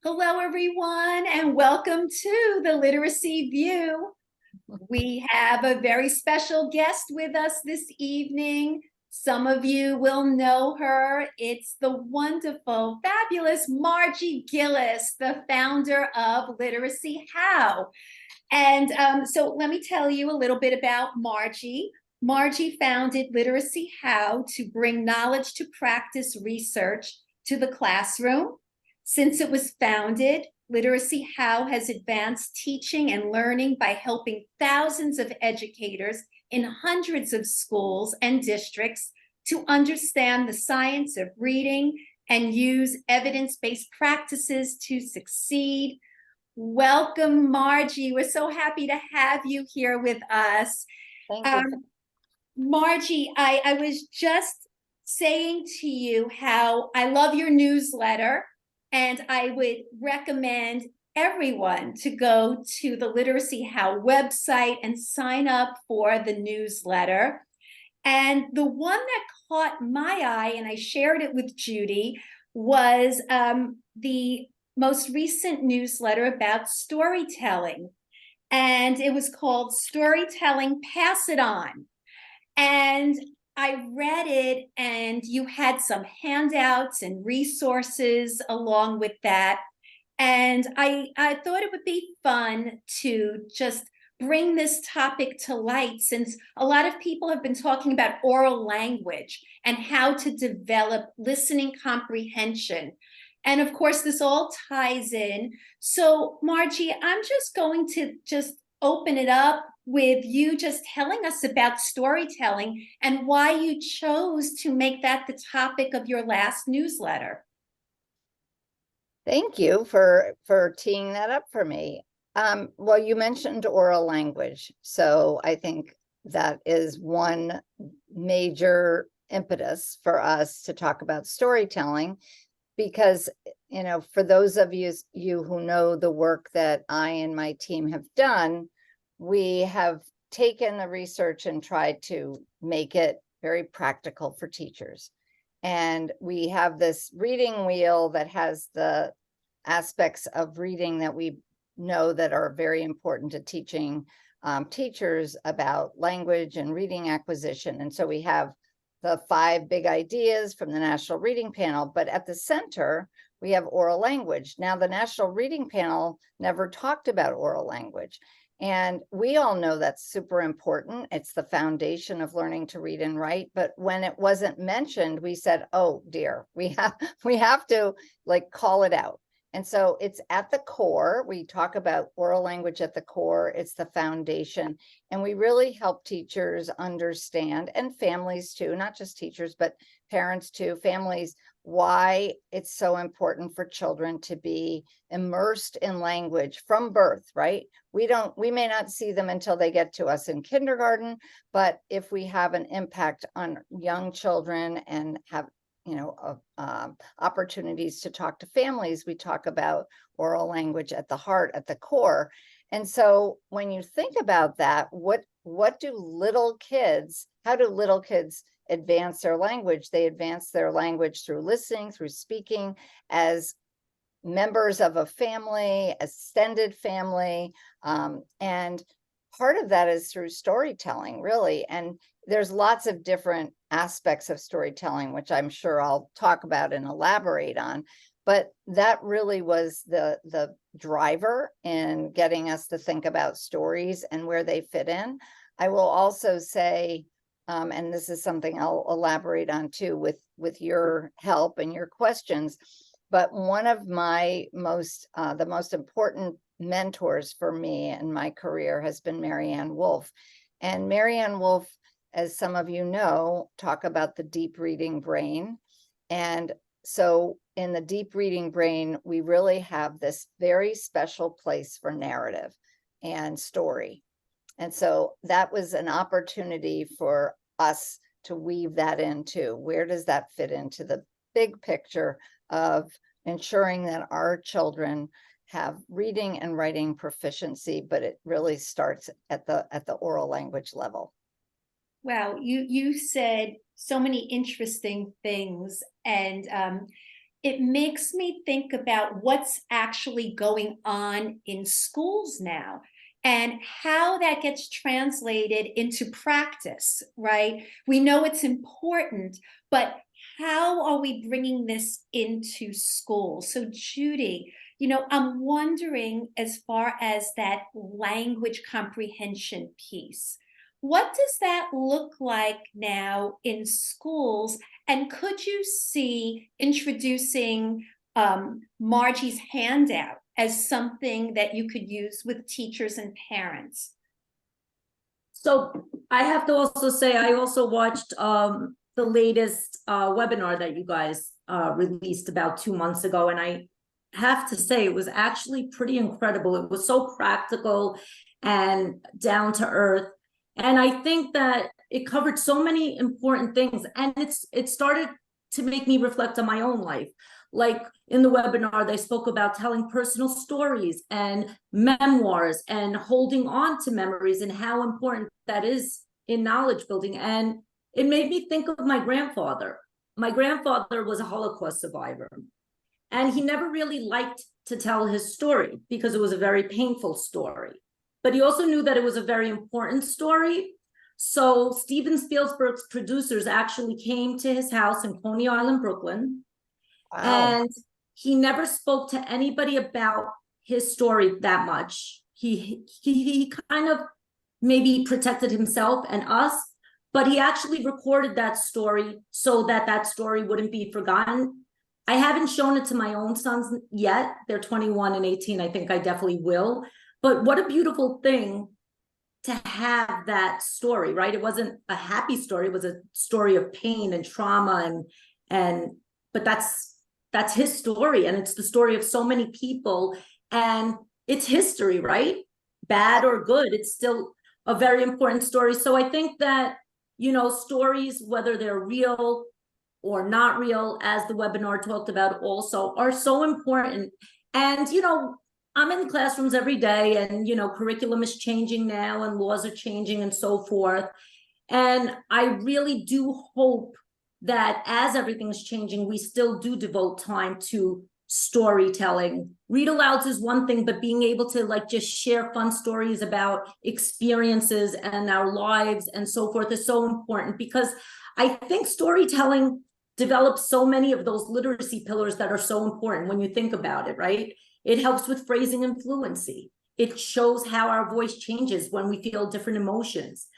Hello, everyone, and welcome to the Literacy View. We have a very special guest with us this evening. Some of you will know her. It's the wonderful, fabulous Margie Gillis, the founder of Literacy How. And so let me tell you a little bit about Margie. Margie founded Literacy How to bring knowledge to practice research to the classroom. Since it was founded, Literacy How has advanced teaching and learning by helping thousands of educators in hundreds of schools and districts to understand the science of reading and use evidence-based practices to succeed. Welcome, Margie. We're so happy to have you here with us. Thank you. Margie, I was just saying to you how I love your newsletter, and I would recommend everyone to go to the Literacy How website and sign up for the newsletter. And the one that caught my eye, and I shared it with Judy, was the most recent newsletter about storytelling. And it was called Storytelling, Pass It On. And I read it, and you had some handouts and resources along with that. And I thought it would be fun to just bring this topic to light, since a lot of people have been talking about oral language and how to develop listening comprehension. And of course, this all ties in. So, Margie, I'm just going to just open it up with you just telling us about storytelling and why you chose to make that the topic of your last newsletter. Thank you for teeing that up for me. Well, you mentioned oral language, so I think that is one major impetus for us to talk about storytelling, because for those of you who know the work that I and my team have done, we have taken the research and tried to make it very practical for teachers. And we have this reading wheel that has the aspects of reading that we know that are very important to teaching teachers about language and reading acquisition. And so we have the 5 big ideas from the National Reading Panel, but at the center, we have oral language. Now, the National Reading Panel never talked about oral language. And we all know that's super important. It's the foundation of learning to read and write. But when it wasn't mentioned, we said, oh dear, we have to call it out. And so it's at the core. We talk about oral language at the core. It's the foundation. And we really help teachers understand, and families too, not just teachers, but parents too, families, why it's so important for children to be immersed in language from birth, right? We may not see them until they get to us in kindergarten, but if we have an impact on young children and have opportunities to talk to families, we talk about oral language at the heart, at the core. And so when you think about that, how do little kids advance their language? They advance their language through listening, through speaking, as members of a family, extended family. And part of that is through storytelling, really. And there's lots of different aspects of storytelling, which I'm sure I'll talk about and elaborate on. But that really was the driver in getting us to think about stories and where they fit in. I will also say, and this is something I'll elaborate on too with your help and your questions, but one of my the most important mentors for me in my career has been Marianne Wolf. And Marianne Wolf, as some of you know, talk about the deep reading brain. And so in the deep reading brain, we really have this very special place for narrative and story. And so that was an opportunity for us to weave that into where does that fit into the big picture of ensuring that our children have reading and writing proficiency, but it really starts at the oral language level. Wow, you said so many interesting things, and it makes me think about what's actually going on in schools now and how that gets translated into practice, right? We know it's important, but how are we bringing this into school? So, Judy, I'm wondering, as far as that language comprehension piece, what does that look like now in schools? And could you see introducing Margie's handout as something that you could use with teachers and parents? So I have to also say, I also watched the latest webinar that you guys released about 2 months ago. And I have to say, it was actually pretty incredible. It was so practical and down to earth. And I think that it covered so many important things. And it started to make me reflect on my own life. Like in the webinar, they spoke about telling personal stories and memoirs and holding on to memories and how important that is in knowledge building. And it made me think of my grandfather. My grandfather was a Holocaust survivor, and he never really liked to tell his story because it was a very painful story. But he also knew that it was a very important story. So Steven Spielberg's producers actually came to his house in Coney Island, Brooklyn. Wow. And he never spoke to anybody about his story that much. He kind of maybe protected himself and us, but he actually recorded that story so that that story wouldn't be forgotten. I haven't shown it to my own sons yet. They're 21 and 18. I think I definitely will. But what a beautiful thing to have that story, right? It wasn't a happy story. It was a story of pain and trauma, but that's his story, and it's the story of so many people, and it's history, right? Bad or good, it's still a very important story. So I think that, stories, whether they're real or not real, as the webinar talked about also, are so important. And, I'm in classrooms every day, and, curriculum is changing now and laws are changing and so forth. And I really do hope that as everything's changing, we still do devote time to storytelling. Read alouds is one thing, but being able to just share fun stories about experiences and our lives and so forth is so important, because I think storytelling develops so many of those literacy pillars that are so important when you think about it, right? It helps with phrasing and fluency. It shows how our voice changes when we feel different emotions.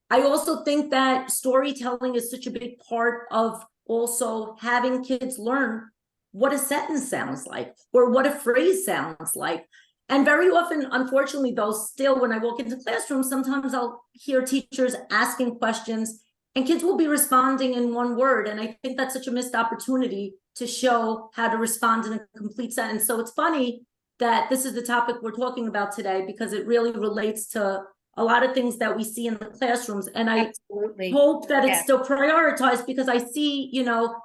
I also think that storytelling is such a big part of also having kids learn what a sentence sounds like or what a phrase sounds like. And very often, unfortunately, though, still when I walk into classrooms, sometimes I'll hear teachers asking questions and kids will be responding in one word. And I think that's such a missed opportunity to show how to respond in a complete sentence. So it's funny that this is the topic we're talking about today, because it really relates to a lot of things that we see in the classrooms. And I hope that it's still prioritized, because I see,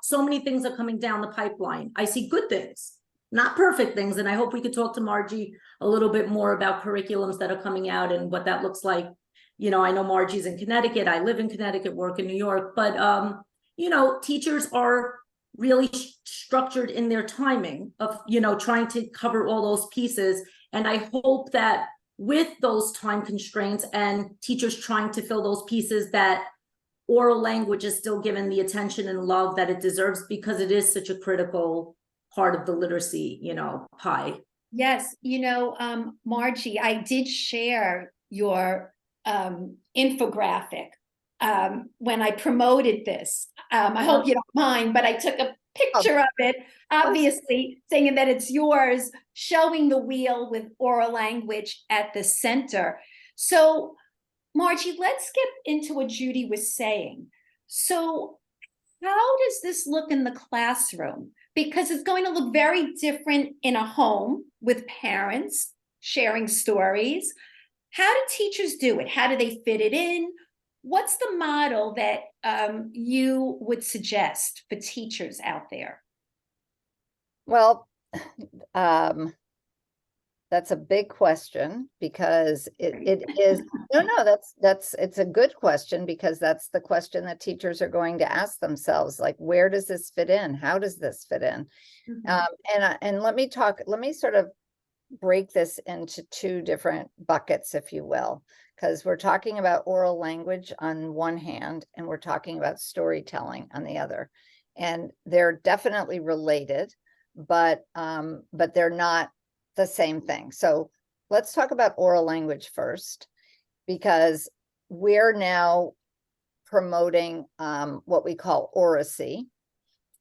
so many things are coming down the pipeline. I see good things, not perfect things. And I hope we could talk to Margie a little bit more about curriculums that are coming out and what that looks like. I know Margie's in Connecticut. I live in Connecticut, work in New York, but, teachers are really structured in their timing of, trying to cover all those pieces. And I hope that with those time constraints and teachers trying to fill those pieces, that oral language is still given the attention and love that it deserves, because it is such a critical part of the literacy, pie. Yes. Margie, I did share your infographic when I promoted this. I hope you don't mind, but I took a picture of it, obviously saying that it's yours, showing the wheel with oral language at the center. So, Margie, let's get into what Judy was saying. So, how does this look in the classroom? Because it's going to look very different in a home with parents sharing stories. How do teachers do it? How do they fit it in? What's the model that you would suggest for teachers out there? Well, That's a big question because it is, it's a good question because that's the question that teachers are going to ask themselves, like, where does this fit in? How does this fit in? And let me sort of break this into two different buckets, if you will, because we're talking about oral language on one hand, and we're talking about storytelling on the other. And they're definitely related, but they're not the same thing. So let's talk about oral language first, because we're now promoting what we call oracy.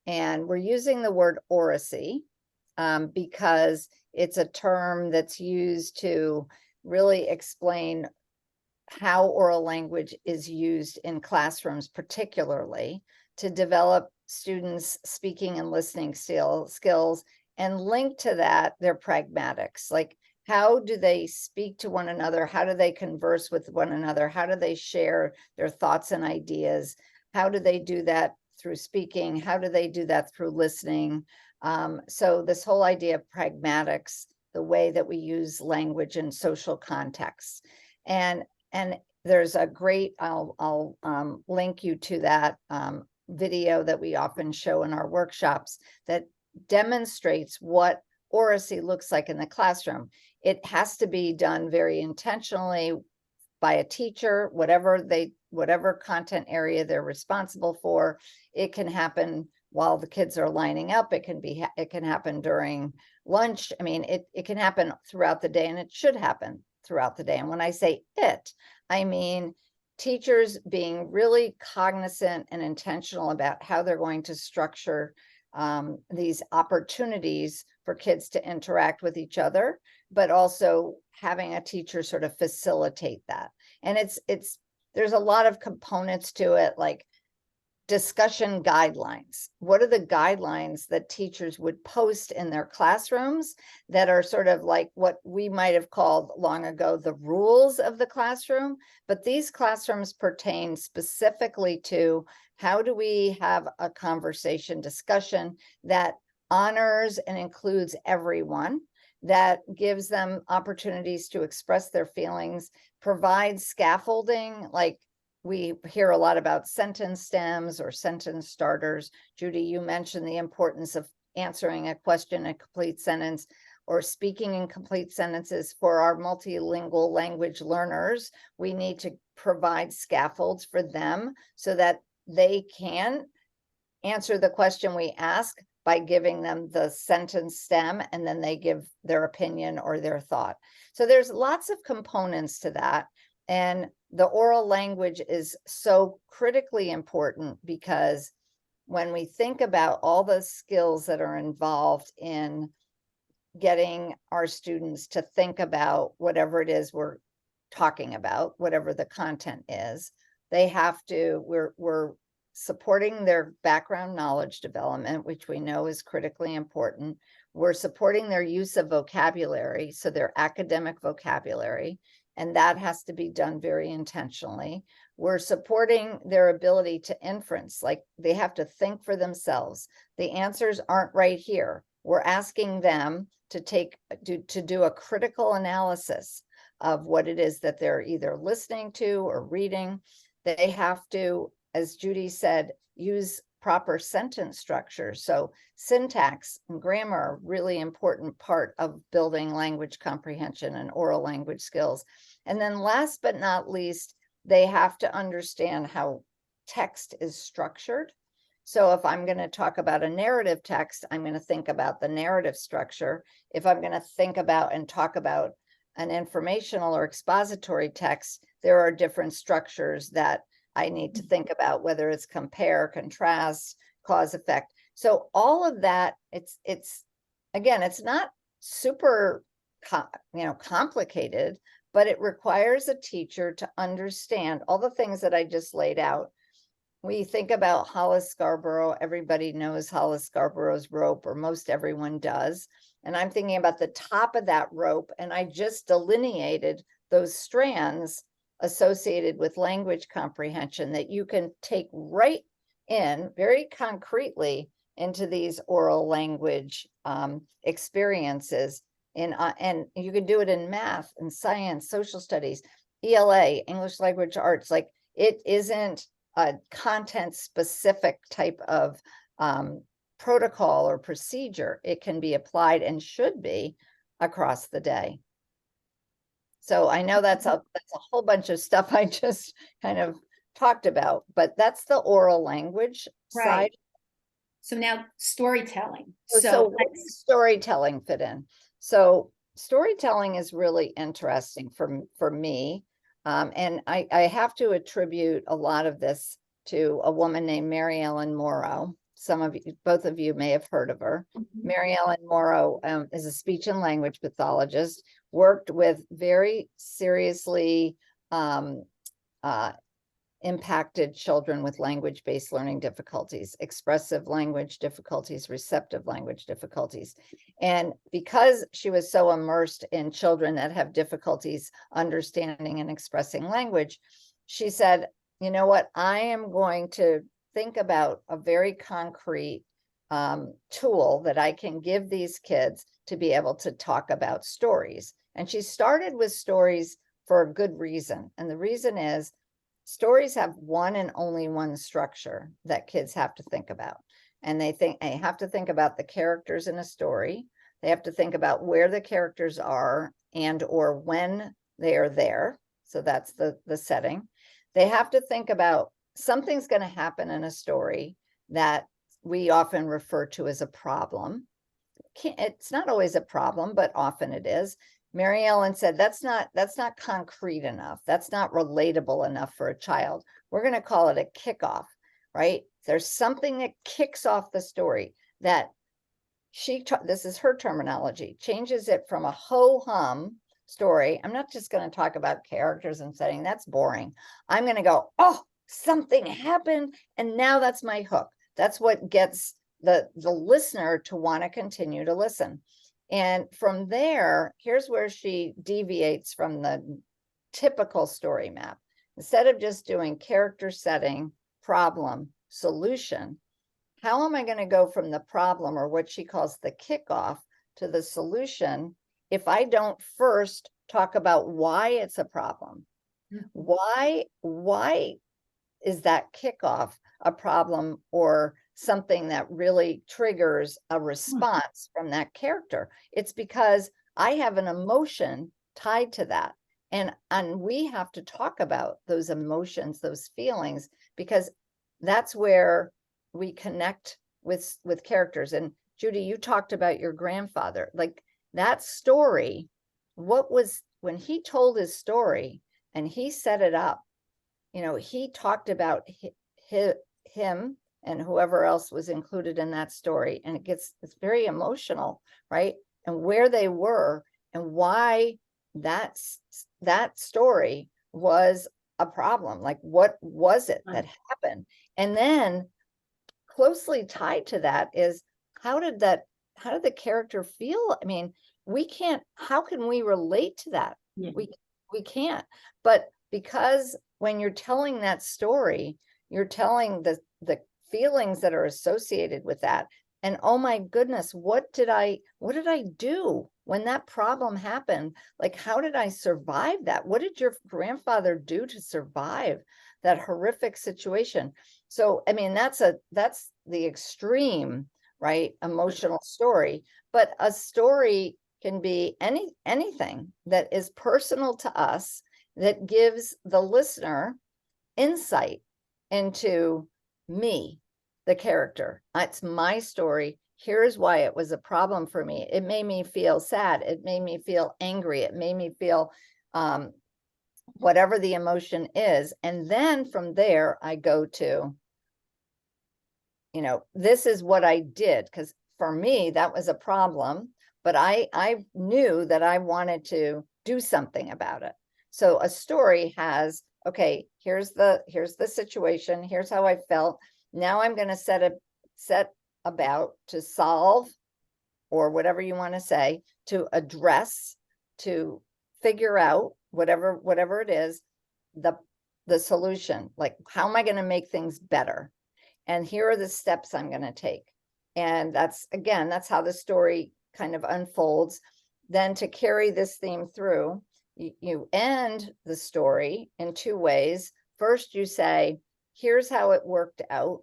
And we're using the word oracy because it's a term that's used to really explain how oral language is used in classrooms, particularly to develop students' speaking and listening skills, and link to that their pragmatics. Like, how do they speak to one another? How do they converse with one another? How do they share their thoughts and ideas? How do they do that through speaking? How do they do that through listening? So this whole idea of pragmatics, the way that we use language in social contexts. And there's a great, I'll link you to that video that we often show in our workshops that demonstrates what oracy looks like in the classroom. It has to be done very intentionally by a teacher, whatever content area they're responsible for. It can happen while the kids are lining up. It can happen during lunch. I mean, it can happen throughout the day, and it should happen throughout the day. And when I say it, I mean teachers being really cognizant and intentional about how they're going to structure these opportunities for kids to interact with each other, but also having a teacher sort of facilitate that. And there's a lot of components to it, like discussion guidelines. What are the guidelines that teachers would post in their classrooms that are sort of like what we might have called long ago the rules of the classroom? But these classrooms pertain specifically to how do we have a conversation discussion that honors and includes everyone, that gives them opportunities to express their feelings, provides scaffolding, like we hear a lot about sentence stems or sentence starters. Judy, you mentioned the importance of answering a question in a complete sentence or speaking in complete sentences. For our multilingual language learners, we need to provide scaffolds for them so that they can answer the question we ask by giving them the sentence stem, and then they give their opinion or their thought. So there's lots of components to that. And the oral language is so critically important because when we think about all the skills that are involved in getting our students to think about whatever it is we're talking about, whatever the content is, they have to, we're supporting their background knowledge development, which we know is critically important. We're supporting their use of vocabulary, so their academic vocabulary, and that has to be done very intentionally. We're supporting their ability to inference, like they have to think for themselves. The answers aren't right here. We're asking them to do a critical analysis of what it is that they're either listening to or reading. They have to, as Judy said, use proper sentence structure. So syntax and grammar are a really important part of building language comprehension and oral language skills. And then last but not least, they have to understand how text is structured. So if I'm going to talk about a narrative text, I'm going to think about the narrative structure. If I'm going to think about and talk about an informational or expository text, there are different structures that I need to think about, whether it's compare, contrast, cause, effect. So all of that, it's again, it's not super complicated, but it requires a teacher to understand all the things that I just laid out. We think about Hollis Scarborough. Everybody knows Hollis Scarborough's rope, or most everyone does. And I'm thinking about the top of that rope, and I just delineated those strands associated with language comprehension that you can take right in very concretely into these oral language experiences and you can do it in math and science, social studies, ELA, English language arts. Like, it isn't a content specific type of protocol or procedure. It can be applied and should be across the day. So I know that's a whole bunch of stuff I just kind of talked about, but that's the oral language side. Right. So now storytelling. So where does storytelling fit in? So storytelling is really interesting for me. And I have to attribute a lot of this to a woman named Mary Ellen Morrow. Both of you may have heard of her. Mm-hmm. Mary Ellen Morrow is a speech and language pathologist, worked with very seriously impacted children with language-based learning difficulties, expressive language difficulties, receptive language difficulties. And because she was so immersed in children that have difficulties understanding and expressing language, she said, you know what, I am going to think about a very concrete tool that I can give these kids to be able to talk about stories. And she started with stories for a good reason. And the reason is, stories have one and only one structure that kids have to think about. And they have to think about the characters in a story. They have to think about where the characters are and or when they are there. So that's the setting. They have to think about something's going to happen in a story that we often refer to as a problem. It's not always a problem, but often it is. Mary Ellen said, that's not concrete enough. That's not relatable enough for a child. We're going to call it a kickoff, right? There's something that kicks off the story that this is her terminology, changes it from a ho-hum story. I'm not just going to talk about characters and setting. That's boring. I'm going to go, oh, something happened. And now that's my hook. That's what gets the listener to want to continue to listen. And from there, here's where she deviates from the typical story map. Instead of just doing character setting, problem, solution, how am I going to go from the problem, or what she calls the kickoff, to the solution if I don't first talk about why it's a problem? Why is that kickoff a problem or something that really triggers a response from that character? It's because I have an emotion tied to that. And we have to talk about those emotions, those feelings, because that's where we connect with characters. And Judy, you talked about your grandfather, like that story. When he told his story and he set it up, he talked about him and whoever else was included in that story. And it's very emotional, right? And where they were and why that story was a problem. Like, what was it that happened? And then closely tied to that is, how did the character feel? I mean, how can we relate to that? Yeah. We can't. But because when you're telling that story, you're telling the feelings that are associated with that. And oh my goodness, what did I do when that problem happened? Like, how did I survive that? What did your grandfather do to survive that horrific situation? So, I mean, that's the extreme, right? Emotional story. But a story can be anything that is personal to us, that gives the listener insight into me, the character. It's my story. Here's why it was a problem for me. It made me feel sad. It made me feel angry. It made me feel whatever the emotion is. And then from there, I go to, this is what I did. Because for me, that was a problem. But I knew that I wanted to do something about it. So a story has, okay, here's the situation. Here's how I felt. Now I'm going to set about to solve, or whatever you want to say, to address, to figure out whatever it is, the solution. Like, how am I going to make things better? And here are the steps I'm going to take. And that's how the story kind of unfolds. then to carry this theme through, you end the story in two ways. First, you say, here's how it worked out,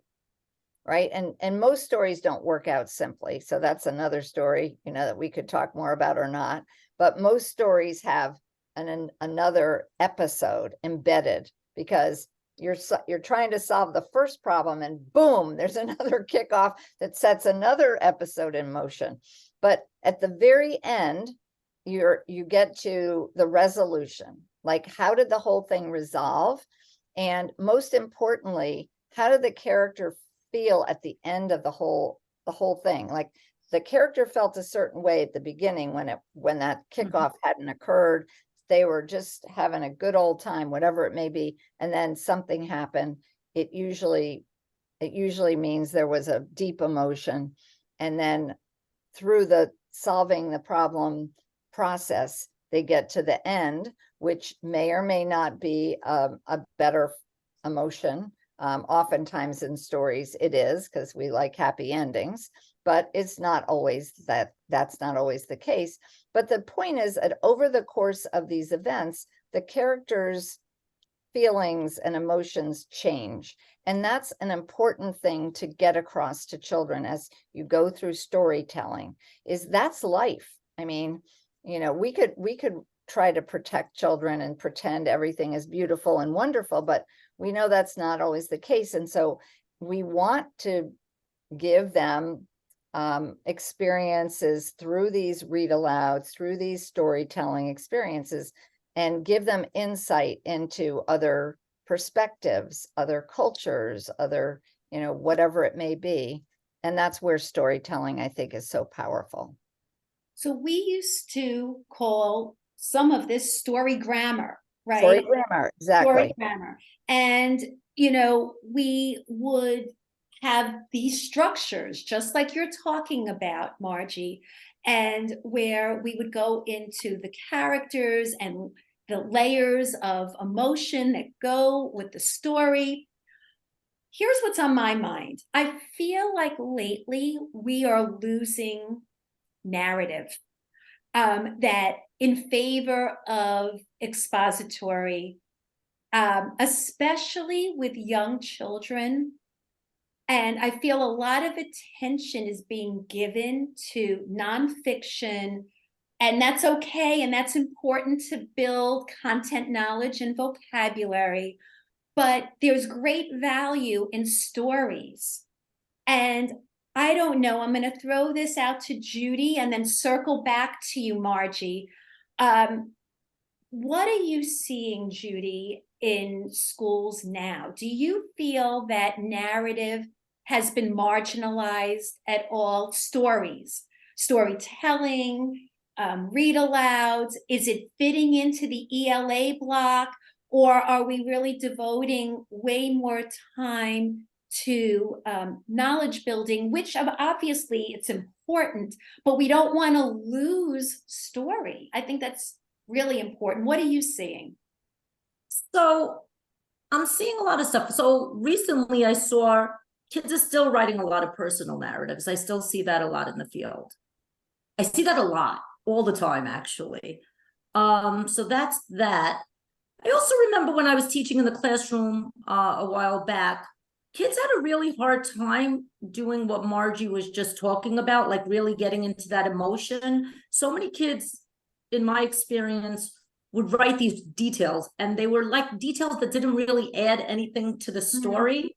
right? And most stories don't work out simply. So that's another story, that we could talk more about or not. But most stories have another episode embedded, because you're trying to solve the first problem, and boom, there's another kickoff that sets another episode in motion. But at the very end, you get to the resolution. Like, how did the whole thing resolve? And most importantly, how did the character feel at the end of the whole thing? Like, the character felt a certain way at the beginning when that kickoff hadn't occurred. They were just having a good old time, whatever it may be, and then something happened. It usually means there was a deep emotion, and then through the solving the problem process, they get to the end, which may or may not be a better emotion. Oftentimes in stories it is, because we like happy endings, but it's not always that's not always the case. But the point is that over the course of these events, the characters' feelings and emotions change. And that's an important thing to get across to children as you go through storytelling, is that's life. I mean, we could try to protect children and pretend everything is beautiful and wonderful, but we know that's not always the case. And so we want to give them experiences through these read alouds, through these storytelling experiences, and give them insight into other perspectives, other cultures, other, whatever it may be. And that's where storytelling, I think, is so powerful. So we used to call some of this story grammar, right? Story grammar, exactly. Story grammar. And, we would have these structures, just like you're talking about, Margie, and where we would go into the characters and the layers of emotion that go with the story. Here's what's on my mind. I feel like lately we are losing narrative, that in favor of expository, especially with young children. And I feel a lot of attention is being given to nonfiction, and that's okay. And that's important to build content knowledge and vocabulary. But there's great value in stories. And I don't know, I'm going to throw this out to Judy and then circle back to you, Margie. What are you seeing, Judy, in schools now? Do you feel that narrative has been marginalized at all? Stories, storytelling, read alouds, is it fitting into the ELA block? Or are we really devoting way more time to knowledge building, which obviously it's important, but we don't want to lose story? I think that's really important. What are you seeing? So I'm seeing a lot of stuff. So recently I saw kids are still writing a lot of personal narratives. I still see that a lot in the field. I see that a lot, all the time, actually. So that's that. I also remember when I was teaching in the classroom a while back, kids had a really hard time doing what Margie was just talking about, like really getting into that emotion. So many kids, in my experience, would write these details, and they were like details that didn't really add anything to the story.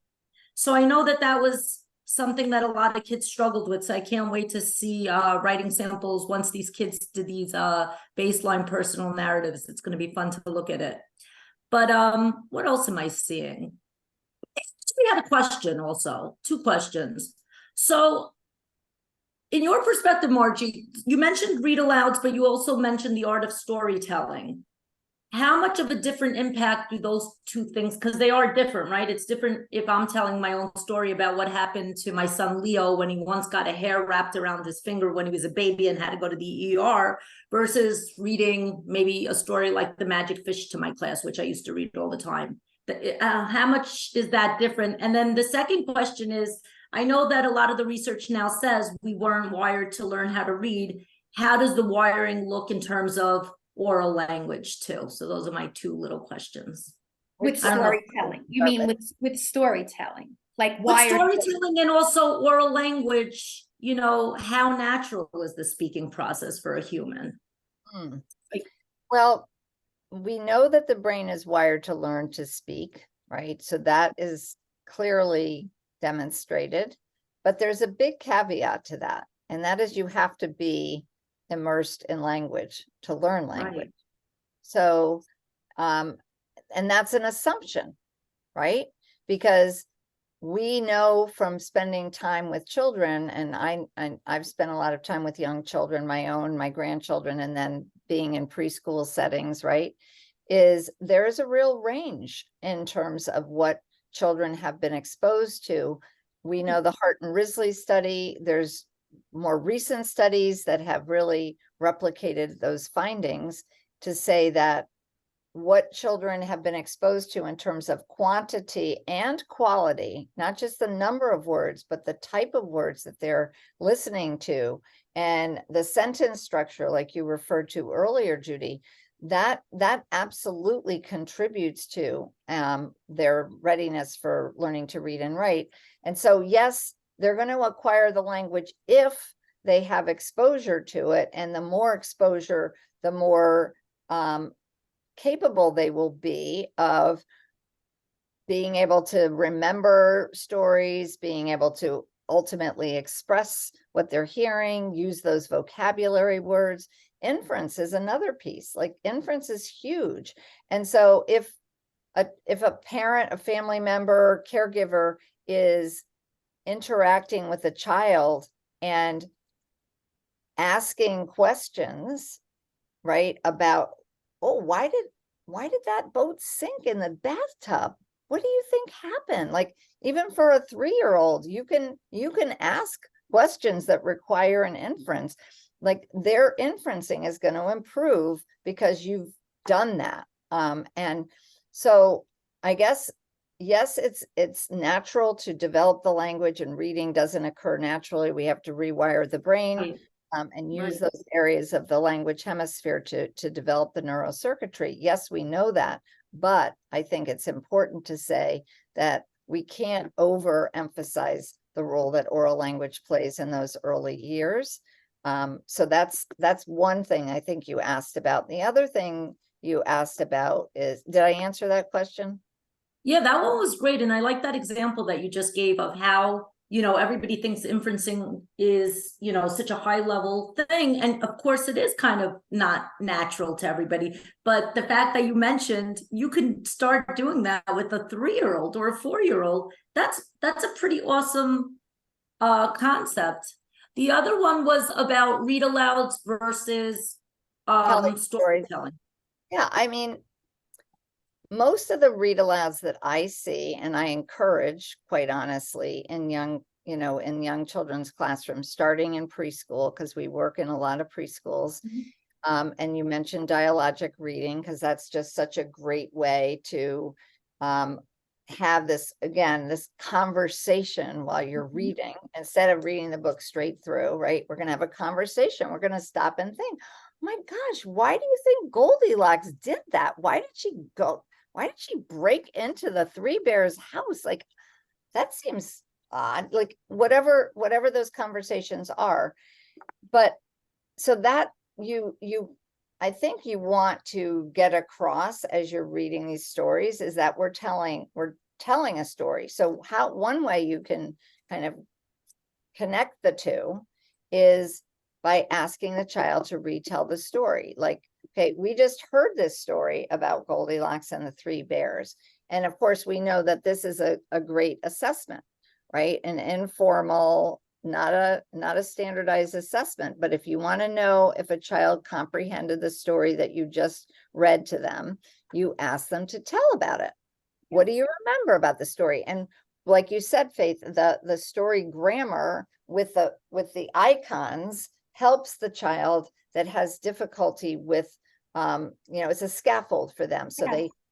So I know that was something that a lot of kids struggled with. So I can't wait to see writing samples once these kids did these baseline personal narratives. It's going to be fun to look at it. But what else am I seeing? We had a question also, 2 questions. So in your perspective, Margie, you mentioned read alouds, but you also mentioned the art of storytelling. How much of a different impact do those 2 things, because they are different, right? It's different if I'm telling my own story about what happened to my son Leo when he once got a hair wrapped around his finger when he was a baby and had to go to the ER, versus reading maybe a story like The Magic Fish to my class, which I used to read all the time. How much is that different? And then the second question is, I know that a lot of the research now says we weren't wired to learn how to read. how does the wiring look in terms of oral language too? So those are my two little questions. With I don't know. storytelling, you mean with storytelling, like With wired. storytelling and also oral language, you know, how natural is the speaking process for a human? Hmm. Like- Well, we know that the brain is wired to learn to speak, right? So that is clearly demonstrated, but there's a big caveat to that, and that is you have to be immersed in language to learn language. Right. So, and that's an assumption, right? Because we know from spending time with children, and I've spent a lot of time with young children, my own, my grandchildren, and then being in preschool settings, right? Is there's a real range in terms of what children have been exposed to. We know the Hart and Risley study, there's more recent studies that have really replicated those findings to say that what children have been exposed to in terms of quantity and quality, not just the number of words, but the type of words that they're listening to, and the sentence structure, like you referred to earlier, Judy, that absolutely contributes to their readiness for learning to read and write. And so, yes, they're going to acquire the language if they have exposure to it, and the more exposure, the more capable they will be of being able to remember stories, being able to ultimately express what they're hearing, use those vocabulary words. Inference is another piece. Like, inference is huge. And so if a parent, a family member, caregiver is interacting with a child and asking questions, right, about, oh, why did that boat sink in the bathtub? What do you think happened? Like, even for a 3-year-old, you can ask questions that require an inference. Like, their inferencing is going to improve because you've done that. And so I guess, yes, it's natural to develop the language, and reading doesn't occur naturally. We have to rewire the brain. Right. And use Right. those areas of the language hemisphere to develop the neurocircuitry. Yes, we know that, but I think it's important to say that we can't overemphasize the role that oral language plays in those early years. So that's one thing I think you asked about. The other thing you asked about is, did I answer that question? Yeah, that one was great. And I like that example that you just gave of how, you know, everybody thinks inferencing is, you know, such a high level thing. And of course it is kind of not natural to everybody. But the fact that you mentioned you can start doing that with a 3-year-old or a 4-year-old, that's a pretty awesome concept. The other one was about read alouds versus Telling stories. storytelling. Yeah, I mean, most of the read alouds that I see, and I encourage, quite honestly, in young children's classrooms, starting in preschool, because we work in a lot of preschools. And you mentioned dialogic reading, because that's just such a great way to have this conversation while you're reading, instead of reading the book straight through, right? We're going to have a conversation. We're going to stop and think, oh my gosh, why do you think Goldilocks did that? Why did she break into the Three Bears house? Like, that seems odd. Like, whatever those conversations are. But so that I think you want to get across as you're reading these stories is that we're telling a story. So one way you can kind of connect the two is by asking the child to retell the story. Like, okay, we just heard this story about Goldilocks and the Three Bears. And of course, we know that this is a great assessment, right? An informal, not a standardized assessment. But if you want to know if a child comprehended the story that you just read to them, you ask them to tell about it. What do you remember about the story? And like you said, Faith, the story grammar with the icons helps the child that has difficulty with, it's a scaffold for them. So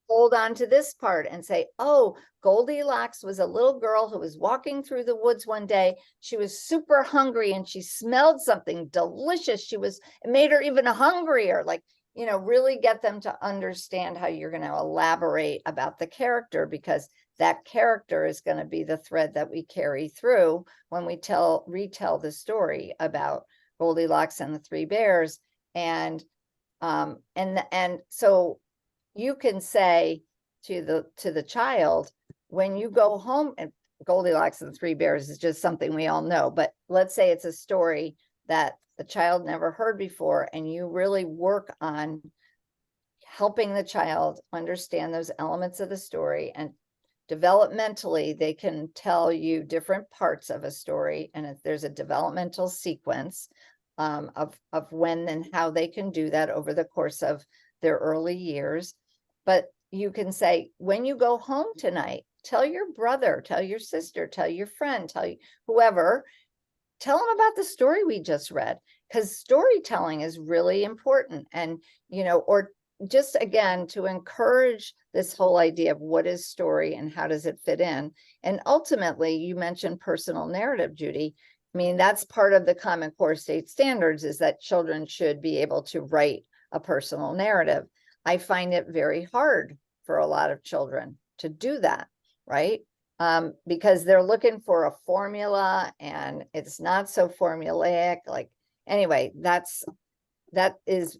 hold on to this part and say, oh, Goldilocks was a little girl who was walking through the woods one day. She was super hungry and she smelled something delicious. It made her even hungrier. Like, really get them to understand how you're going to elaborate about the character, because that character is going to be the thread that we carry through when we retell the story about Goldilocks and the Three Bears. And so you can say to the child, when you go home, and Goldilocks and the Three Bears is just something we all know, but let's say it's a story that the child never heard before, and you really work on helping the child understand those elements of the story, and developmentally they can tell you different parts of a story, and if there's a developmental sequence of when and how they can do that over the course of their early years. But you can say, when you go home tonight, tell your brother, tell your sister, tell your friend, tell whoever, tell them about the story we just read, because storytelling is really important. And, or just again, to encourage this whole idea of what is story and how does it fit in. And ultimately, you mentioned personal narrative, Judy. I mean, that's part of the Common Core State Standards, is that children should be able to write a personal narrative. I find it very hard for a lot of children to do that, right? Because they're looking for a formula, and it's not so formulaic. Like, anyway, that is,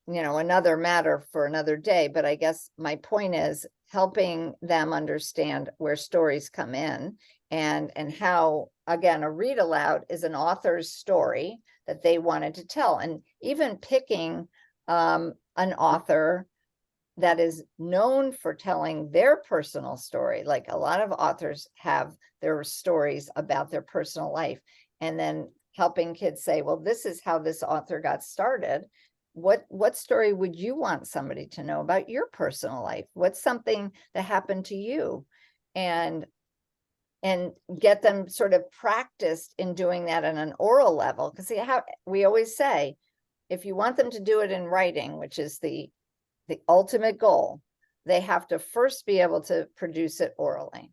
another matter for another day. But I guess my point is helping them understand where stories come in, and how, again, a read aloud is an author's story that they wanted to tell. And even picking an author that is known for telling their personal story. Like, a lot of authors have their stories about their personal life, and then helping kids say, well, this is how this author got started. What story would you want somebody to know about your personal life? What's something that happened to you? And get them sort of practiced in doing that on an oral level. Because we always say, if you want them to do it in writing, which is the ultimate goal, they have to first be able to produce it orally.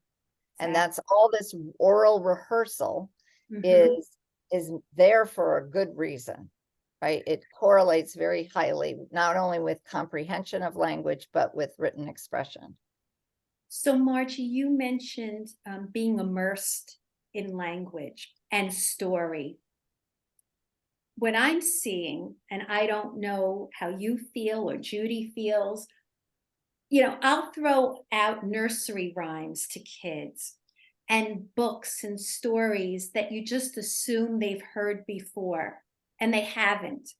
And that's all this oral rehearsal is there for a good reason, right? It correlates very highly, not only with comprehension of language, but with written expression. So Margie, you mentioned being immersed in language and story. What I'm seeing, and I don't know how you feel or Judy feels, I'll throw out nursery rhymes to kids and books and stories that you just assume they've heard before, and they haven't.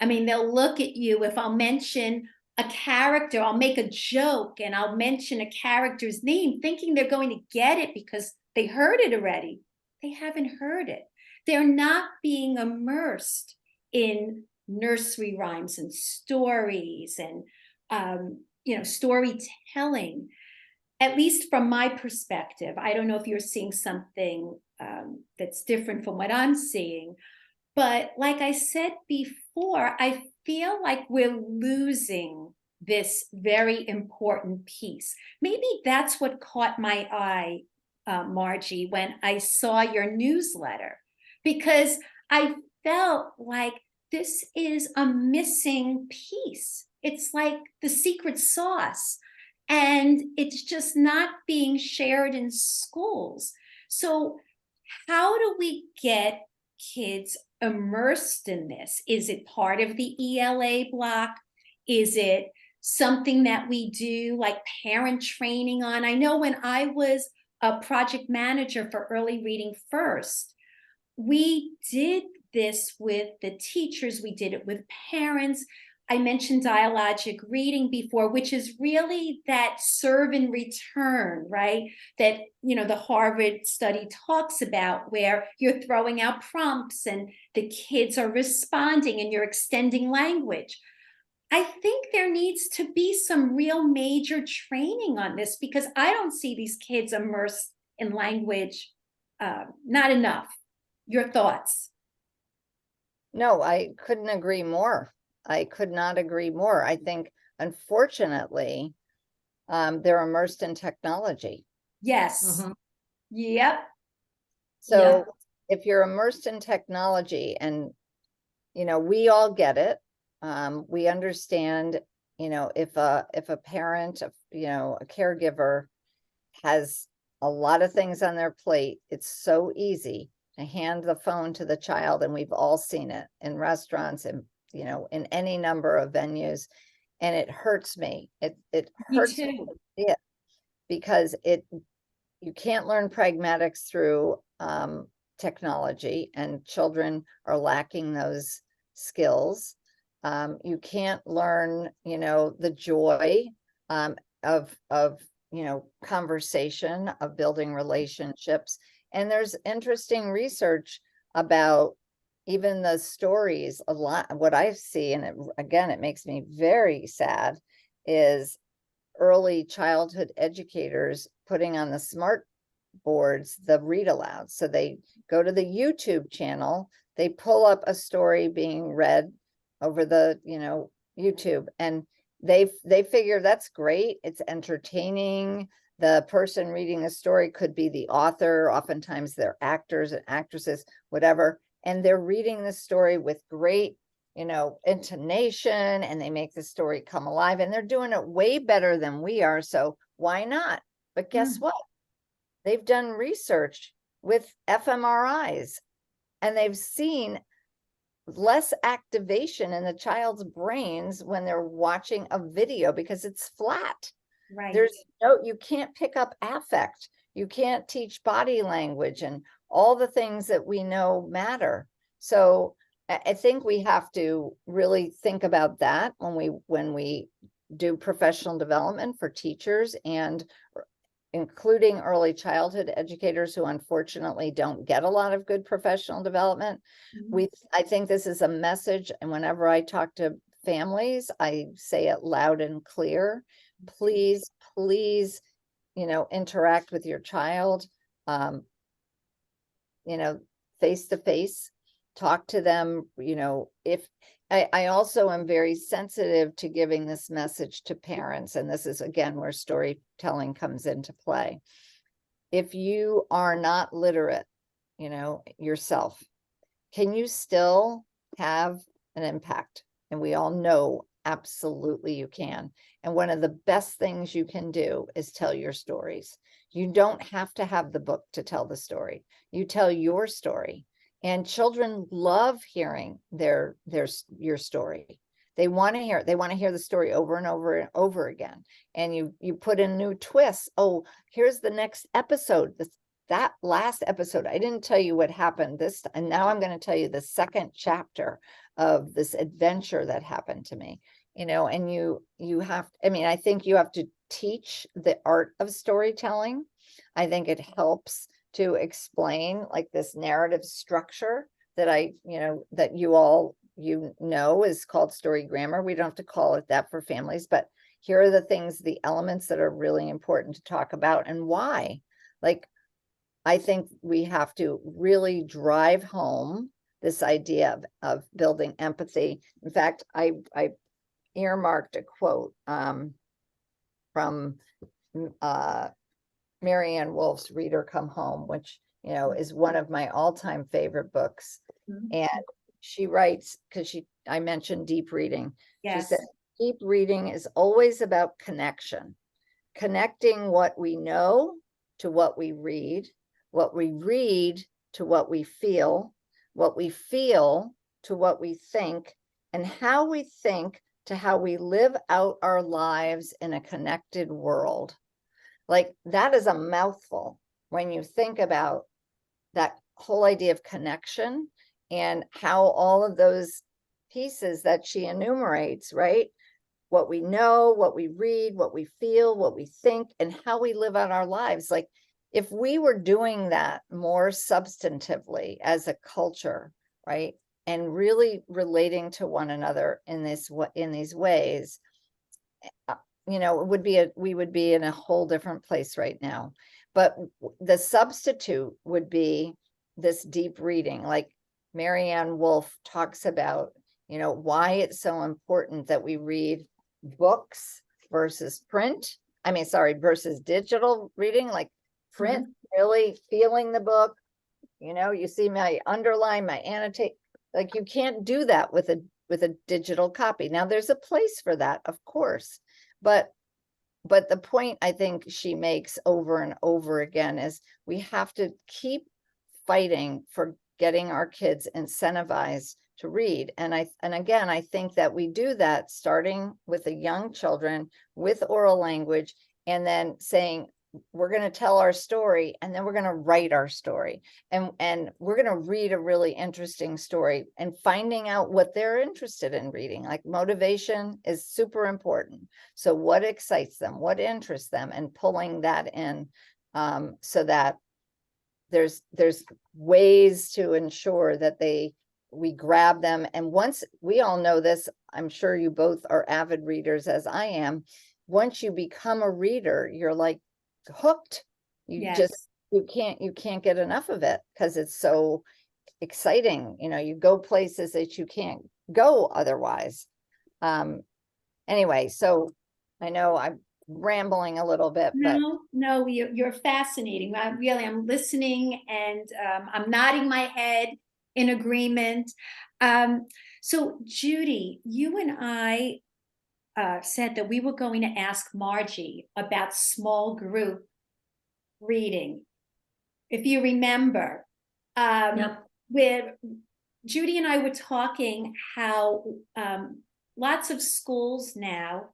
I mean, they'll look at you if I'll mention a character, I'll make a joke and I'll mention a character's name, thinking they're going to get it because they heard it already. They haven't heard it. They're not being immersed in nursery rhymes and stories and, storytelling, at least from my perspective. I don't know if you're seeing something that's different from what I'm seeing. But like I said before, I feel like we're losing this very important piece. Maybe that's what caught my eye, Margie, when I saw your newsletter, because I felt like this is a missing piece. It's like the secret sauce, and it's just not being shared in schools. So how do we get kids immersed in this? Is it part of the ELA block? Is it something that we do like parent training on? I know when I was a project manager for Early Reading First, we did this with the teachers, we did it with parents. I mentioned dialogic reading before, which is really that serve and return, right? That, the Harvard study talks about, where you're throwing out prompts and the kids are responding and you're extending language. I think there needs to be some real major training on this, because I don't see these kids immersed in language, not enough. Your thoughts? No, I couldn't agree more. I could not agree more. I think, unfortunately, they're immersed in technology. Yes. Mhm. Yep. So if you're immersed in technology, and, we all get it, we understand, if a parent, a caregiver has a lot of things on their plate, it's so easy to hand the phone to the child, and we've all seen it in restaurants and, in any number of venues, and it hurts me. It Me hurts me too. to see it, because you can't learn pragmatics through technology, and children are lacking those skills. You can't learn, the joy of conversation, of building relationships. And there's interesting research about even the stories. A lot, what I see, and again, it makes me very sad, is early childhood educators putting on the smart boards the read aloud. So they go to the YouTube channel, they pull up a story being read over the, YouTube, and they figure that's great, it's entertaining. The person reading the story could be the author, oftentimes they're actors and actresses, whatever, and they're reading the story with great, intonation, and they make the story come alive, and they're doing it way better than we are. So why not? But guess what? They've done research with fMRIs, and they've seen less activation in the child's brains when they're watching a video, because it's flat. Right. You can't pick up affect. You can't teach body language and all the things that we know matter. So I think we have to really think about that when we do professional development for teachers, and including early childhood educators who unfortunately don't get a lot of good professional development. I think this is a message, and whenever I talk to families, I say it loud and clear. Please, please, interact with your child, face to face, talk to them. If I also am very sensitive to giving this message to parents, and this is again where storytelling comes into play. If you are not literate, yourself, can you still have an impact? And we all know absolutely you can. And one of the best things you can do is tell your stories. You don't have to have the book to tell the story. You tell your story. And children love hearing your story. They want to hear it. They want to hear the story over and over and over again. And you put in new twists. Oh, here's the next episode. That last episode, I didn't tell you what happened this, and now I'm going to tell you the second chapter of this adventure that happened to me. And you have, I think you have to teach the art of storytelling. I think it helps to explain like this narrative structure that that you all, is called story grammar. We don't have to call it that for families, but here are the things, the elements that are really important to talk about, and why. Like, I think we have to really drive home this idea of building empathy. In fact, I earmarked a quote from Marianne Wolf's Reader Come Home, which, is one of my all-time favorite books. And she writes, because I mentioned deep reading. She Yes. said, deep reading is always about connection, connecting what we know to what we read to what we feel to what we think, and how we think to how we live out our lives in a connected world. Like, that is a mouthful when you think about that whole idea of connection, and how all of those pieces that she enumerates, right? What we know, what we read, what we feel, what we think, and how we live out our lives. Like, if we were doing that more substantively as a culture, right, and really relating to one another in these ways, we would be in a whole different place right now. But the substitute would be this deep reading. Like Marianne Wolf talks about, why it's so important that we read books versus print, I mean, sorry, versus digital reading, like print, really feeling the book. You know, you see my underline, my annotate, like you can't do that with a digital copy. Now there's a place for that, of course, but the point I think she makes over and over again is we have to keep fighting for getting our kids incentivized to read. And again, I think that we do that starting with the young children with oral language, and then saying, we're going to tell our story, and then we're going to write our story, and we're going to read a really interesting story, and finding out what they're interested in reading. Like motivation is super important. So what excites them, what interests them, and pulling that in, so that there's ways to ensure that we grab them. And once, we all know this, I'm sure you both are avid readers as I am. Once you become a reader, you're like hooked. You Yes. just, you can't get enough of it because it's so exciting. You know, you go places that you can't go otherwise. Anyway, so I know I'm rambling a little bit, but No, you're fascinating. I'm listening, and I'm nodding my head in agreement. So Judy, you and I said that we were going to ask Margie about small group reading. If you remember, Yep. where Judy and I were talking how lots of schools now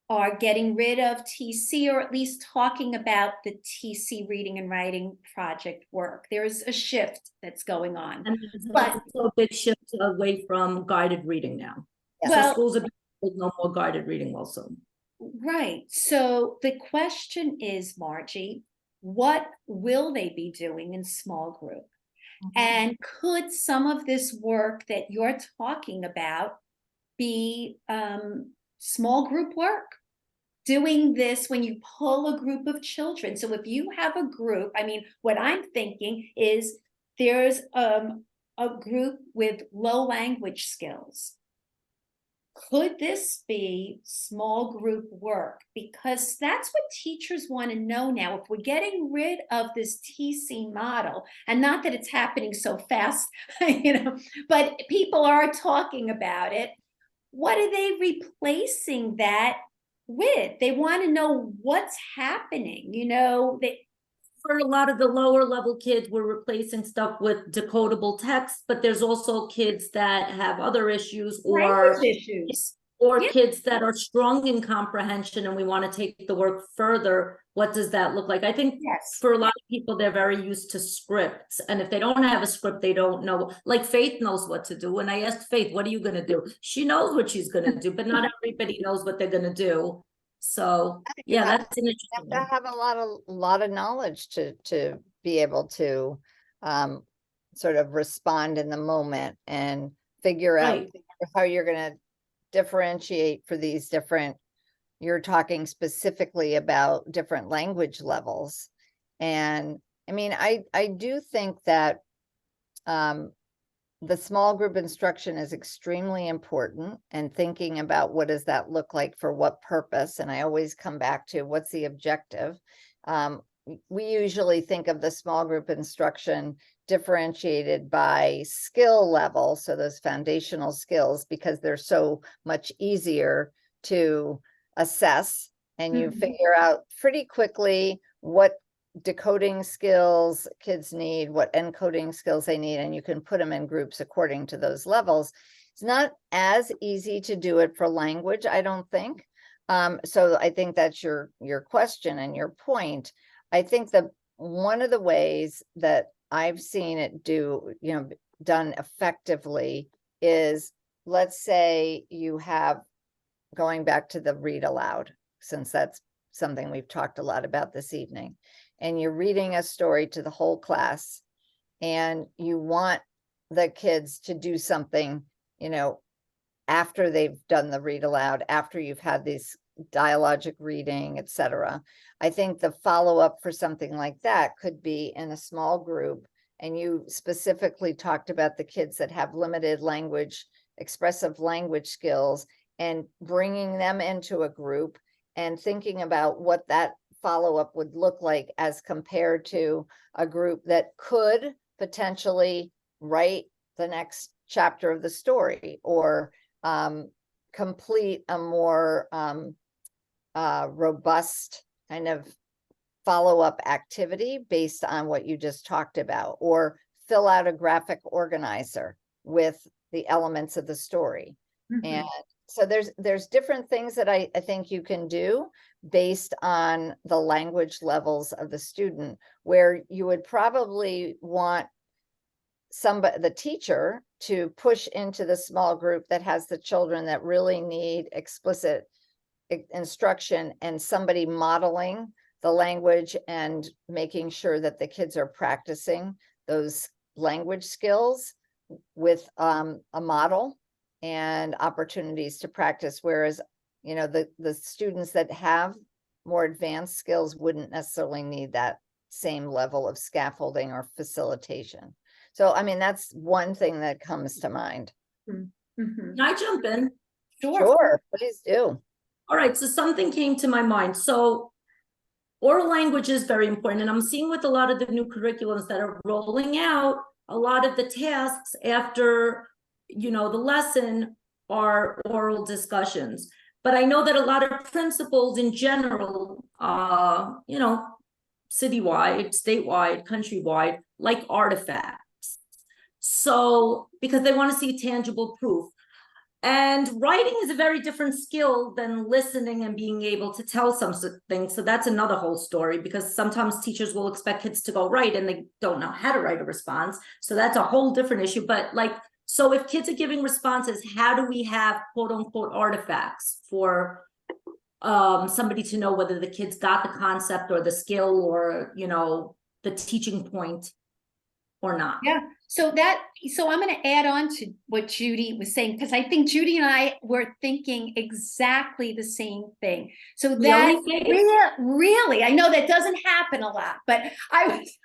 are getting rid of TC, or at least talking about the TC reading and writing project work. There is a shift that's going on. And there's But- also a big shift away from guided reading now. Yeah. So Well- schools are with no more guided reading also. Right. So the question is, Margie, what will they be doing in small group? And could some of this work that you're talking about be small group work? Doing this when you pull a group of children. So if you have a group, I mean, what I'm thinking is there's a group with low language skills. Could this be small group work? Because that's what teachers want to know now. If we're getting rid of this TC model, and not that it's happening so fast, but people are talking about it. What are they replacing that with? They want to know what's happening. For a lot of the lower level kids, we're replacing stuff with decodable text, but there's also kids that have other issues, language issues. Yeah. kids that are strong in comprehension, and we want to take the work further. What does that look like? I think Yes. for a lot of people, they're very used to scripts, and if they don't have a script, they don't know. Like Faith knows what to do. When I asked Faith, what are you going to do? She knows what she's going to do, but not everybody knows what they're going to do. So yeah, that's an interesting you have to have a lot of knowledge to be able to sort of respond in the moment and figure out Right. how you're going to differentiate for these different, you're talking specifically about different language levels. And I mean, I do think that the small group instruction is extremely important, and thinking about what does that look like for what purpose. And I always come back to what's the objective. We usually think of the small group instruction differentiated by skill level. So those foundational skills, because they're so much easier to assess, and you figure out pretty quickly what decoding skills kids need, what encoding skills they need, and you can put them in groups according to those levels. It's not as easy to do it for language, I don't think. So I think that's your question and your point. I think that one of the ways that I've seen it done effectively is, let's say you have, going back to the read aloud, since that's something we've talked a lot about this evening, and you're reading a story to the whole class, and you want the kids to do something, after they've done the read aloud, after you've had these dialogic reading, etc. I think the follow-up for something like that could be in a small group, and you specifically talked about the kids that have limited expressive language skills, and bringing them into a group and thinking about what that follow-up would look like as compared to a group that could potentially write the next chapter of the story, or complete a more robust kind of follow-up activity based on what you just talked about, or fill out a graphic organizer with the elements of the story. And so there's different things that I think you can do based on the language levels of the student, where you would probably want the teacher to push into the small group that has the children that really need explicit instruction, and somebody modeling the language and making sure that the kids are practicing those language skills with a model and opportunities to practice. Whereas, you know, the students that have more advanced skills wouldn't necessarily need that same level of scaffolding or facilitation. So, I mean, that's one thing that comes to mind. Can I jump in? Sure, please do. All right, so something came to my mind. So oral language is very important, and I'm seeing with a lot of the new curriculums that are rolling out, a lot of the tasks after, you know, the lesson are oral discussions. But I know that a lot of principals in general, you know, citywide, statewide, countrywide, like artifacts. So, because they want to see tangible proof. And writing is a very different skill than listening and being able to tell something. So that's another whole story, because sometimes teachers will expect kids to go write and they don't know how to write a response. So that's a whole different issue. But like, so if kids are giving responses, how do we have quote unquote artifacts for somebody to know whether the kids got the concept or the skill or, you know, the teaching point or not? Yeah. So I'm going to add on to what Judy was saying, because I think Judy and I were thinking exactly the same thing. So that really, I know that doesn't happen a lot, but I was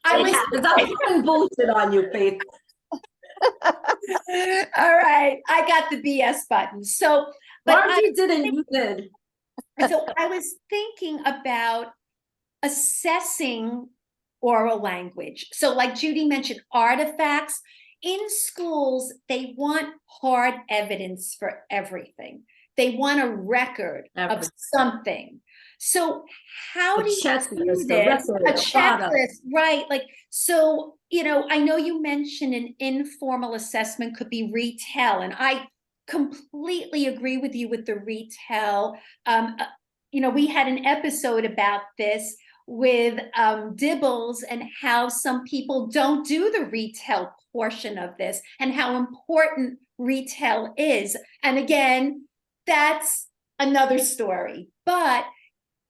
I'm putting bullshit on you, Faith. All right, I got the BS button. So, but Margie didn't, you did. So I was thinking about assessing oral language. So like Judy mentioned, artifacts. In schools, they want hard evidence for everything. They want a record of something. So how do you do this? A checklist, right? Like, so, you know, I know you mentioned an informal assessment could be retell, and I completely agree with you with the retell. You know, we had an episode about this with Dibbles, and how some people don't do the retell portion of this, and how important retell is. And again, that's another story. But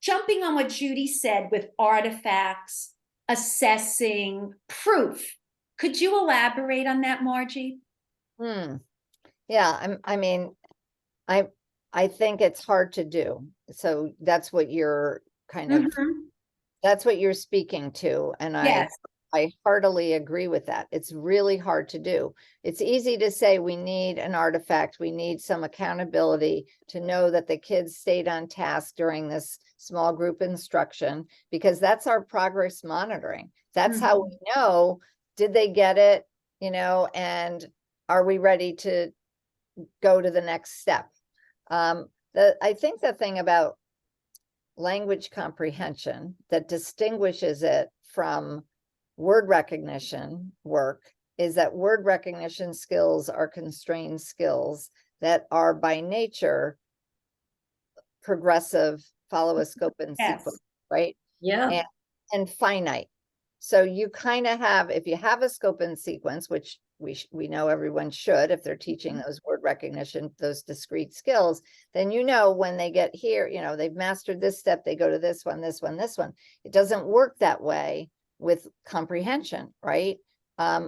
jumping on what Judy said with artifacts, assessing, proof, could you elaborate on that, Margie? Yeah, I mean, I think it's hard to do. So that's what you're kind of, that's what you're speaking to. And Yes. I heartily agree with that. It's really hard to do. It's easy to say we need an artifact, we need some accountability to know that the kids stayed on task during this small group instruction, because that's our progress monitoring. That's how we know, did they get it, you know, and are we ready to go to the next step? I think the thing about language comprehension that distinguishes it from word recognition work is that word recognition skills are constrained skills that are by nature progressive, follow a scope and sequence, right? Yeah. And finite. So you kind of have, if you have a scope and sequence, which we know everyone should, if they're teaching those word recognition, those discrete skills, then you know when they get here, you know, they've mastered this step, they go to this one, this one, this one. It doesn't work that way with comprehension, right?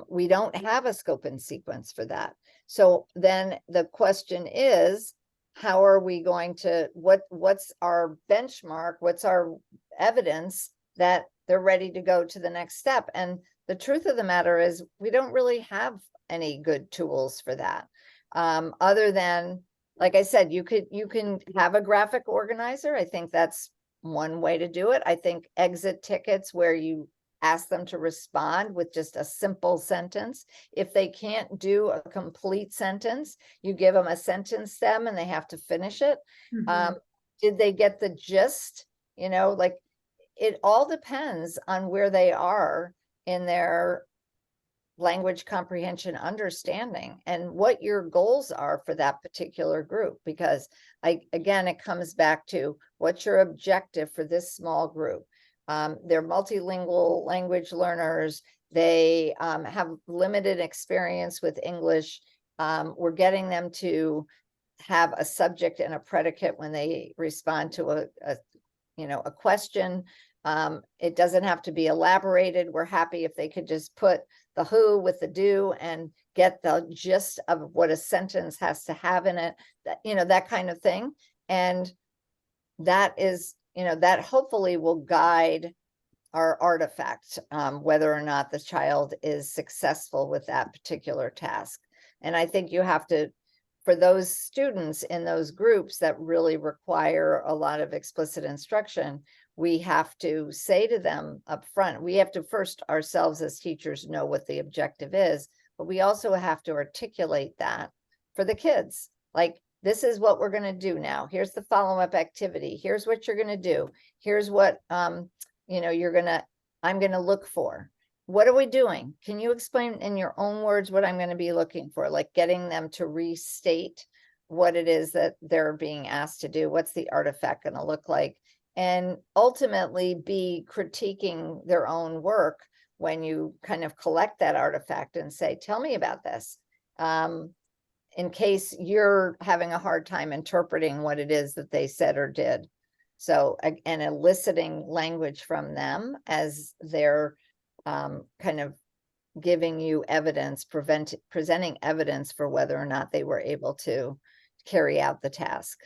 We don't have a scope and sequence for that. So then the question is, how are we going to, what's our benchmark? What's our evidence that they're ready to go to the next step? And the truth of the matter is we don't really have any good tools for that, other than like I said, you can have a graphic organizer. I think that's one way to do it. I think exit tickets where you ask them to respond with just a simple sentence. If they can't do a complete sentence, you give them a sentence stem and they have to finish it. Mhm. Did they get the gist? You know, like it all depends on where they are in their language comprehension understanding and what your goals are for that particular group. Because again, it comes back to what's your objective for this small group. They're multilingual language learners. They have limited experience with English. We're getting them to have a subject and a predicate when they respond to a question. It doesn't have to be elaborated. We're happy if they could just put the who with the do and get the gist of what a sentence has to have in it, that kind of thing. And that is, that hopefully will guide our artifact, whether or not the child is successful with that particular task. And I think you have to, for those students in those groups that really require a lot of explicit instruction, we have to say to them up front, we have to first ourselves as teachers know what the objective is, but we also have to articulate that for the kids. Like, this is what we're going to do now. Here's the follow-up activity. Here's what you're going to do. Here's what, I'm going to look for. What are we doing? Can you explain in your own words what I'm going to be looking for? Like getting them to restate what it is that they're being asked to do. What's the artifact going to look like? And ultimately be critiquing their own work when you kind of collect that artifact and say, tell me about this. In case you're having a hard time interpreting what it is that they said or did. So, and eliciting language from them as they're kind of giving you evidence, presenting evidence for whether or not they were able to carry out the task.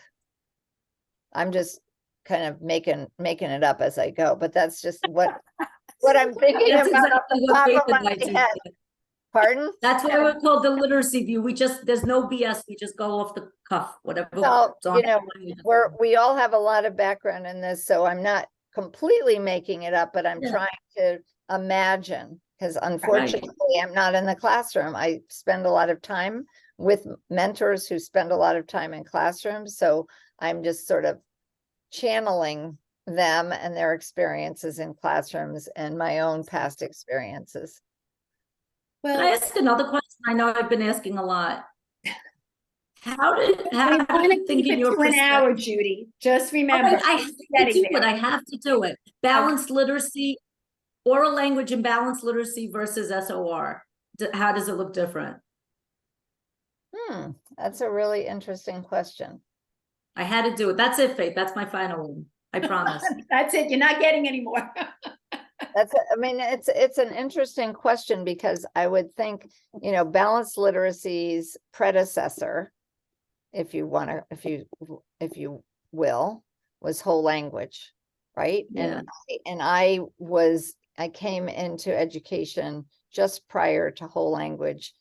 I'm just kind of making it up as I go, but that's just what I'm thinking That's about off exactly the what top Faith of and my I do. head. Pardon? That's why we're called the literacy view. There's no BS. We just go off the cuff, whatever. Well, it's on. we all have a lot of background in this, so I'm not completely making it up, but I'm Yeah. trying to imagine, because unfortunately I'm not in the classroom. I spend a lot of time with mentors who spend a lot of time in classrooms, so I'm just sort of channeling them and their experiences in classrooms and my own past experiences. Can I ask another question? I know I've been asking a lot. How do you think in your to an hour, Judy? Just remember, I have to do it. I have to do it. Balanced literacy, oral language and balanced literacy versus SOR. How does it look different? That's a really interesting question. I had to do it. That's it, Faith. That's my final one. I promise. That's it. You're not getting any more. It's an interesting question, because I would think, balanced literacy's predecessor, if you will, was whole language, right? Yeah. And I came into education just prior to whole language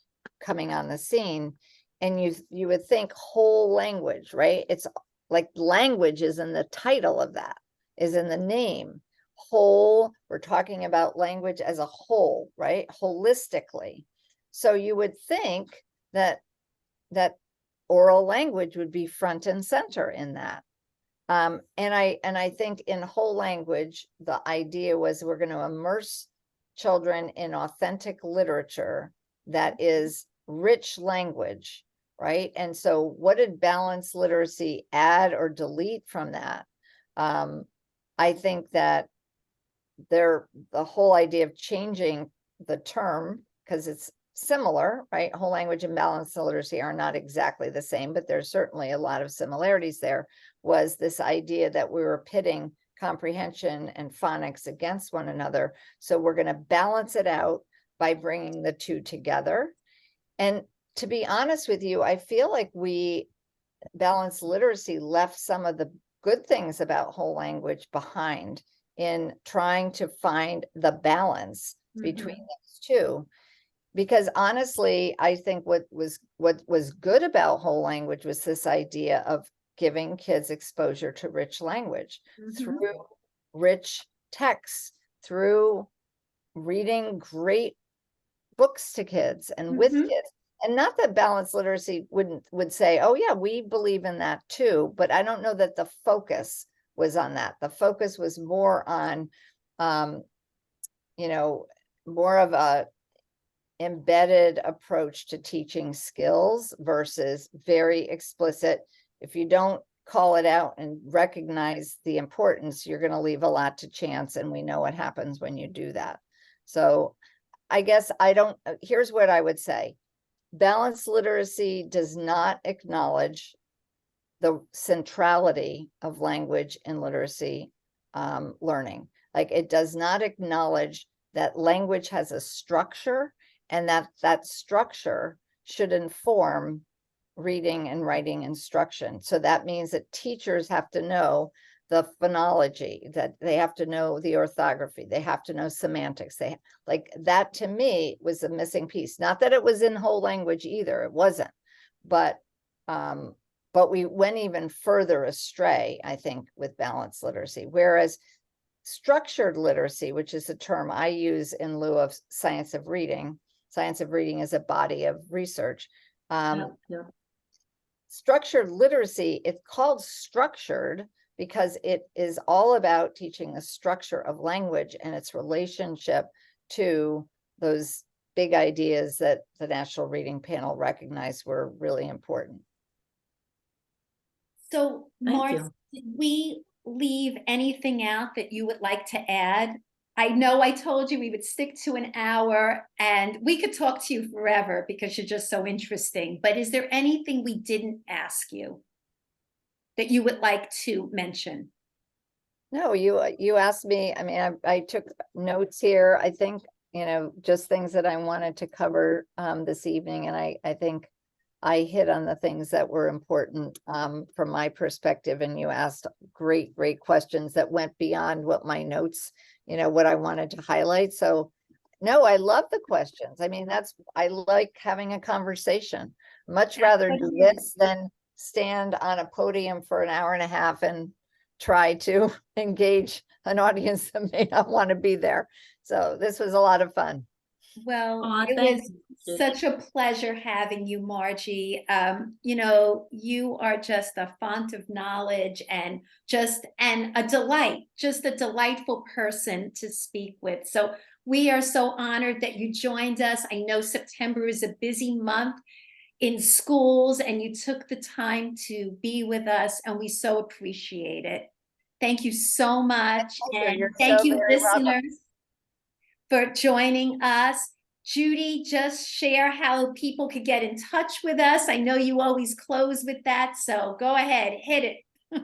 coming on the scene. And you would think whole language, right? It's like language is in the title of that, is in the name. Whole, we're talking about language as a whole, right? Holistically. So you would think that oral language would be front and center in that. And I think in whole language, the idea was we're going to immerse children in authentic literature that is rich language, right? And so what did balanced literacy add or delete from that? I think that the whole idea of changing the term, because it's similar, right? Whole language and balanced literacy are not exactly the same, but there's certainly a lot of similarities there, was this idea that we were pitting comprehension and phonics against one another. So we're going to balance it out by bringing the two together. And to be honest with you, I feel like balanced literacy left some of the good things about whole language behind in trying to find the balance between those two. because honestly, I think what was good about whole language was this idea of giving kids exposure to rich language through rich texts, through reading great books to kids and with kids. And not that balanced literacy would say, oh yeah, we believe in that too, but I don't know that the focus was on that. The focus was more on, you know, more of a embedded approach to teaching skills versus very explicit. If you don't call it out and recognize the importance, you're going to leave a lot to chance. And we know what happens when you do that. So I guess here's what I would say. Balanced literacy does not acknowledge the centrality of language and literacy learning. Like, it does not acknowledge that language has a structure, and that structure should inform reading and writing instruction. So that means that teachers have to know the phonology, that they have to know the orthography, they have to know semantics. Like that, to me, was a missing piece. Not that it was in whole language either, it wasn't, but we went even further astray, I think, with balanced literacy. Whereas structured literacy, which is a term I use in lieu of science of reading is a body of research. Structured literacy, it's called structured because it is all about teaching the structure of language and its relationship to those big ideas that the National Reading Panel recognized were really important. So, Marge, did we leave anything out that you would like to add? I know I told you we would stick to an hour, and we could talk to you forever because you're just so interesting. But is there anything we didn't ask you that you would like to mention? No, you asked me. I mean, I took notes here. I think, just things that I wanted to cover this evening. And I think I hit on the things that were important from my perspective. And you asked great questions that went beyond what my notes, what I wanted to highlight. So no, I love the questions. I mean, I like having a conversation. Much rather do this than stand on a podium for an hour and a half and try to engage an audience that may not want to be there. So this was a lot of fun. Well, it was such a pleasure having you, Margie. You are just a font of knowledge and a delight, just a delightful person to speak with. So we are so honored that you joined us. I know September is a busy month in schools, and you took the time to be with us, and we so appreciate it. Thank you so much. And thank you, listeners, for joining us. Judy, just share how people could get in touch with us. I know you always close with that, so go ahead, hit it.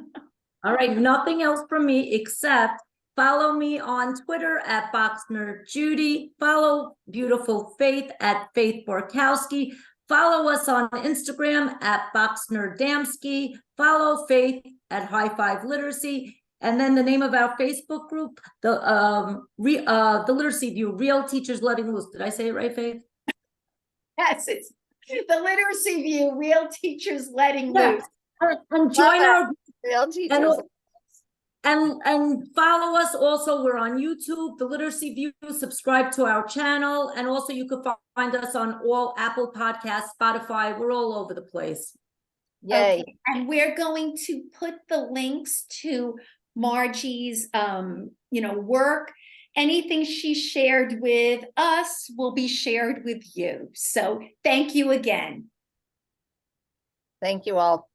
All right, nothing else from me except follow me on Twitter at BoxNerdJudy. Follow Beautiful Faith at Faith Borkowski. Follow us on Instagram at BoxNerdDamski. Follow Faith at High Five Literacy. And then the name of our Facebook group, the Literacy View, Real Teachers Letting Loose. Did I say it right, Faith? Yes, it's the Literacy View, Real Teachers Letting Loose. And join our Real Teachers. And follow us also. We're on YouTube, the Literacy View. Subscribe to our channel, and also you can find us on all Apple Podcasts, Spotify. We're all over the place. Yay! Okay. And we're going to put the links to Margie's, work. Anything she shared with us will be shared with you. So thank you again. Thank you all.